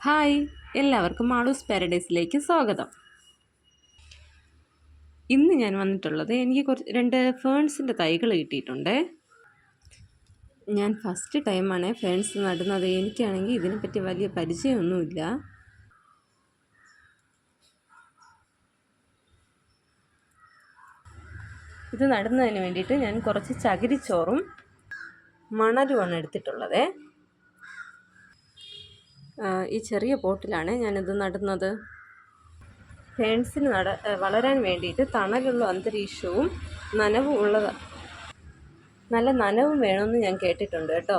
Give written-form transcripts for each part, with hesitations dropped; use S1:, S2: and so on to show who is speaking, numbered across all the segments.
S1: Hi, എല്ലാവർക്കും മാളൂസ് പാരഡൈസിലേക്ക് സ്വാഗതം. ഇന്ന് ഞാൻ വന്നിട്ടുള്ളത് എനിക്ക് രണ്ട് ഫേൺസിൻ്റെ തൈകൾ കിട്ടിയിട്ടുണ്ട്. ഞാൻ ഫസ്റ്റ് ടൈമാണ് ഫേൺസ് നടുന്നത്. എനിക്കാണെങ്കിൽ ഇതിനെപ്പറ്റി വലിയ പരിചയമൊന്നുമില്ല. ഇത് നടുന്നതിന് വേണ്ടിയിട്ട് ഞാൻ കുറച്ച് ചകിരിച്ചോറും മണലുമാണ് എടുത്തിട്ടുള്ളത്. ഈ ചെറിയ പോട്ടിലാണ് ഞാനിത് നടുന്നത്. ഫേൺസിന് വളരാൻ വേണ്ടിയിട്ട് തണലുള്ള അന്തരീക്ഷവും നനവും നല്ല നനവും വേണമെന്ന് ഞാൻ കേട്ടിട്ടുണ്ട് കേട്ടോ.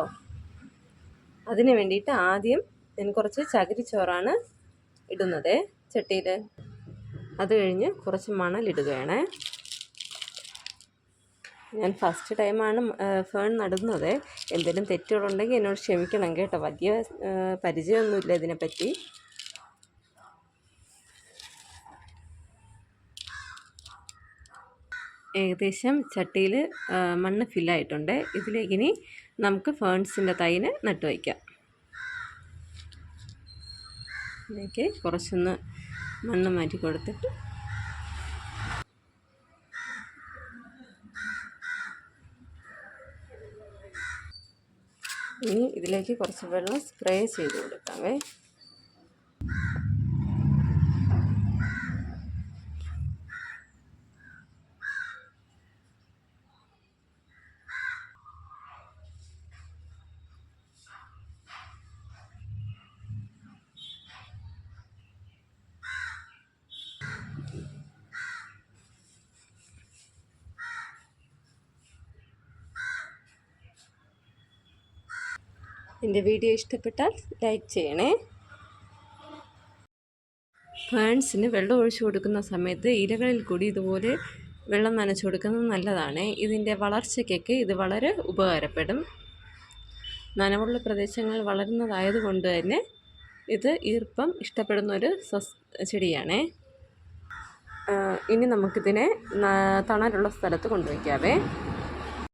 S1: അതിന് വേണ്ടിയിട്ട് ആദ്യം ഞാൻ കുറച്ച് ചകിരിച്ചോറാണ് ഇടുന്നത് ചട്ടിയിൽ. അത് കഴിഞ്ഞ് കുറച്ച് മണലിടുകയാണ്. ഞാൻ ഫസ്റ്റ് ടൈമാണ് ഫേൺ നടുന്നത്. എന്തെങ്കിലും തെറ്റുകളുണ്ടെങ്കിൽ എന്നോട് ക്ഷമിക്കണം കേട്ടോ. വലിയ പരിചയമൊന്നുമില്ല ഇതിനെപ്പറ്റി. ഏകദേശം ചട്ടിയിൽ മണ്ണ് ഫില്ലായിട്ടുണ്ട്. ഇതിലേക്കിനി നമുക്ക് ഫേൺസിൻ്റെ തൈന് നട്ടു വയ്ക്കാം. ഇതിലേക്ക് കുറച്ചൊന്ന് മണ്ണ് മാറ്റി കൊടുത്തിട്ട് ഇനി ഇതിലേക്ക് കുറച്ച് വെള്ളം സ്പ്രേ ചെയ്ത് കൊടുക്കാവേ. എൻ്റെ വീഡിയോ ഇഷ്ടപ്പെട്ടാൽ ലൈക്ക് ചെയ്യണേ. ഫേൺസിന് വെള്ളം ഒഴിച്ചു കൊടുക്കുന്ന സമയത്ത് ഇലകളിൽ കൂടി ഇതുപോലെ വെള്ളം നനച്ചു കൊടുക്കുന്നത് നല്ലതാണ്. ഇതിൻ്റെ വളർച്ചയ്ക്കൊക്കെ ഇത് വളരെ ഉപകാരപ്പെടും. നനവുള്ള പ്രദേശങ്ങൾ വളരുന്നതായതുകൊണ്ട് തന്നെ ഇത് ഈർപ്പം ഇഷ്ടപ്പെടുന്നൊരു ചെടിയാണേ. ഇനി നമുക്കിതിനെ തണലുള്ള സ്ഥലത്ത് കൊണ്ടുവയ്ക്കാവേ.